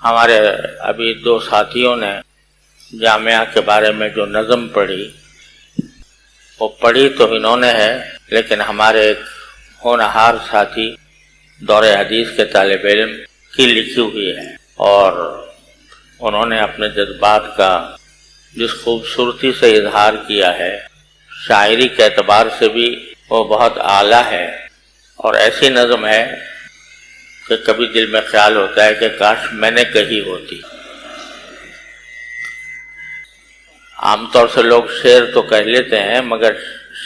ہمارے ابھی دو ساتھیوں نے جامعہ کے بارے میں جو نظم پڑھی، وہ پڑھی تو انہوں نے ہے، لیکن ہمارے ایک ہونہار ساتھی دور حدیث کے طالب علم کی لکھی ہوئی ہے، اور انہوں نے اپنے جذبات کا جس خوبصورتی سے اظہار کیا ہے، شاعری کے اعتبار سے بھی وہ بہت اعلیٰ ہے، اور ایسی نظم ہے کہ کبھی دل میں خیال ہوتا ہے کہ کاش میں نے کہی ہوتی۔ عام طور سے لوگ شعر تو کہہ لیتے ہیں، مگر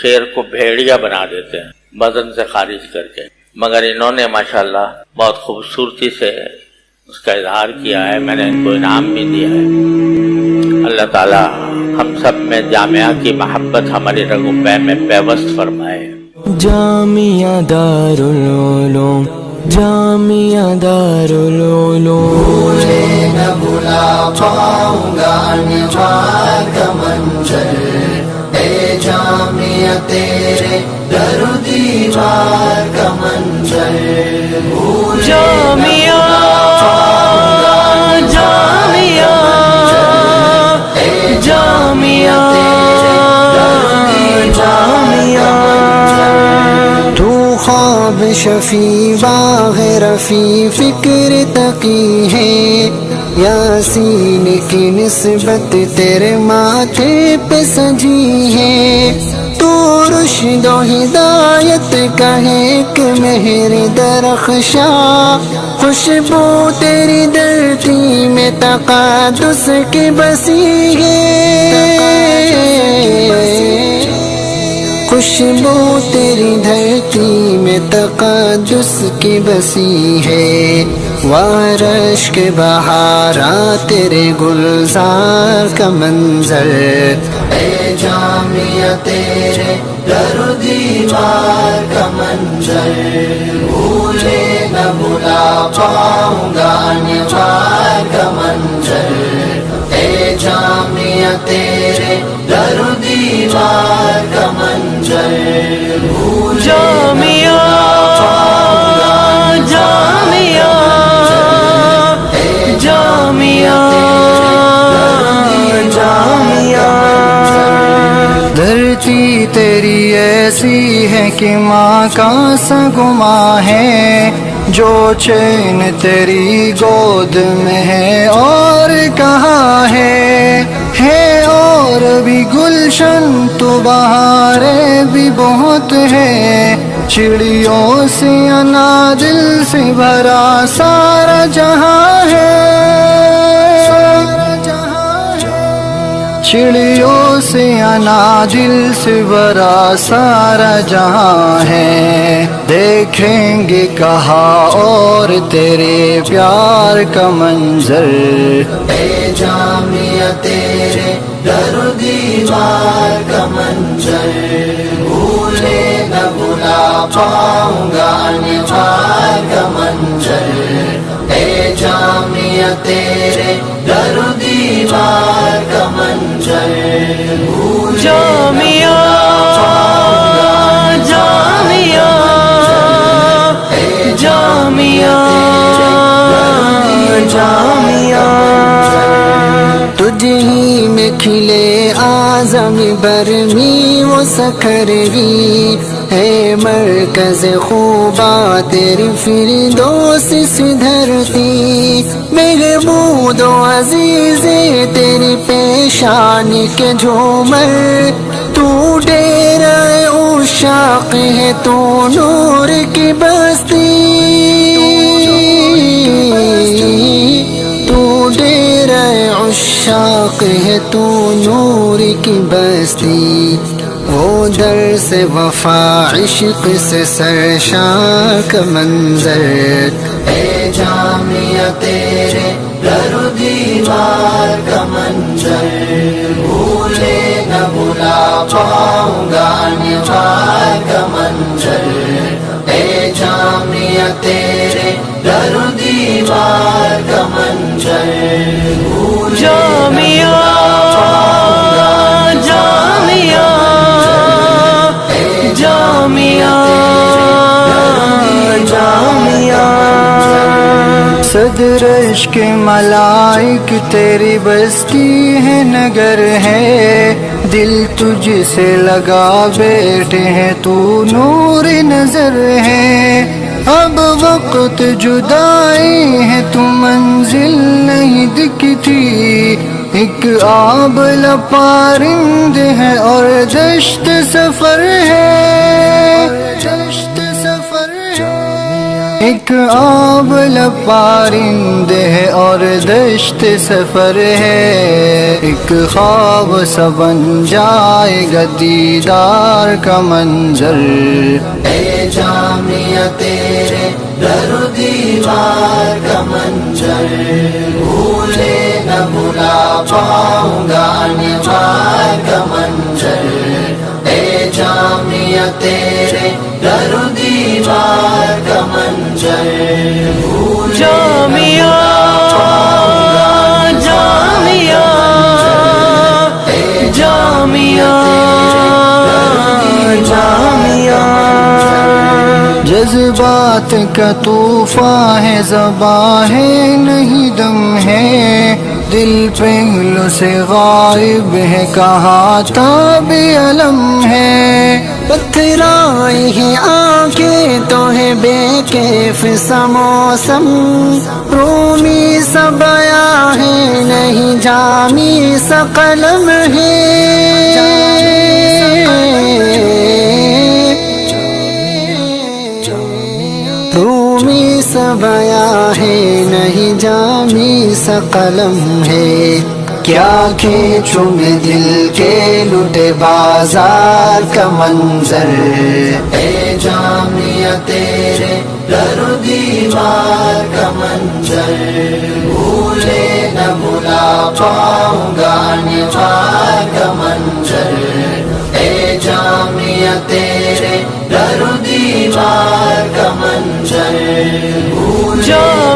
شعر کو بھیڑیا بنا دیتے ہیں وزن سے خارج کر کے، مگر انہوں نے ماشاءاللہ بہت خوبصورتی سے اس کا اظہار کیا ہے۔ میں نے ان کو انعام بھی دیا ہے۔ اللہ تعالی ہم سب میں جامعہ کی محبت ہماری رگوں پہ میں پیوست فرمائے۔ جامعہ دارالعلوم، جامعہ دارالعلوم، نہ بھلا پاؤں گا انوار کا منظر، اے جامعہ تیرے در و دیوار کا منظر، جامعہ جامعہ جامعہ جامعہ، تو خواب شفیع باغ رفیع فکر تقی ہے، یاسین کی نسبت تیرے ماتھے پہ سجی ہے، تو رشد و ہدایت کا ایک مہر درخشاں، خوشبو تیری دھرتی میں تقدس کی بسی ہے، خوشبو تیری دھرتی میں تقدس کی بسی ہے، وارش کے بہارا تیرے گلزار کا منظر، اے جامعہ تیرے در و دیوار کا منظر، بھولے نہ بھلا پاؤں گا انوار کا منظر، اے جامعہ تیرے در و دیوار کا منظر، جامعہ جامعہ جامعہ جامعہ، دھرتی تیری ایسی ہے کہ ماں کا سا گما ہے، جو چین تیری گود میں ہے اور کہاں ہے اور بھی گلشن تو بہاریں بھی بہت ہے، چڑیوں سے انادل سے بھرا سارا جہاں ہے، چڑیوں سے انادل سے بھرا سارا جہاں ہے، دیکھیں گے کہاں اور تیرے پیار کا منظر، اے جامعہ تیرے در و دیوار کا منظر، بھولے نہ بھلا پاؤں گا انوار کا منظر، اے جامعہ تیرے در و دیوار کا منظر، جامعہ جامعہ جامعہ جامعہ، تجھ ہی میں کھلے اعظم برمی و سکھروی، ہے مرکز خوبا تیری فردوس سی دھرتی، محمود و عزیز تیری پیشانی کے جھومر، تو ڈیرہ عشاق ہے تو نور کی بستی، تو ڈیرہ عشاق ہے تو نور کی بستی، وہ در سے وفا عشق سے سرشار کا منظر، اے جامعہ تیرے در و دیوار کا منظر، بھولے نہ بھلا پاؤں گا انوار کا منظر، اے جامعہ تیرے در و دیوار کا منظر، جامعہ جامعہ جامعہ جامعہ، صدر عشق ملائک تیری بستی ہے نگر ہے، دل تجھ سے لگا بیٹھے ہیں تو نور نظر ہے، اب وقت جدائی ہے تو منزل نہیں دکھتی، ایک آبلہ پارند ہے اور دشت سفر ہے، ایک آبلہ پارند ہے اور دشت سفر ہے، ایک خواب سا بن جائے گا دیدار کا منظر، اے جامعہ تیرے در و دیوار کا منظر، بھولے نہ بھلا پاؤں گا انوار کا منظر، اے جامعہ تیرے در و دیوار کا منظر، جامعہ جامعہ جامعہ جامعہ جذبات کا طوفان ہے، زباں ہے نہیں دم ہے، دل پہلو سے غائب ہے، کہاں تاب علم ہے، پتھرائی ہے آنکھیں تو ہے بے کیف سا موسم، رومی سا بیاں ہے نہیں جامی سا قلم ہے، رومی سا بیاں ہے نہیں جامی سا قلم ہے، کیا کھینچوں میں دل کے لٹے بازار کا منظر، اے جامعہ تیرے در و دیوار کا منظر، بھولے نہ بھلا پاؤں گا انوار کا منظر، اے جامعہ تیرے در و دیوار کا منظر، جامعہ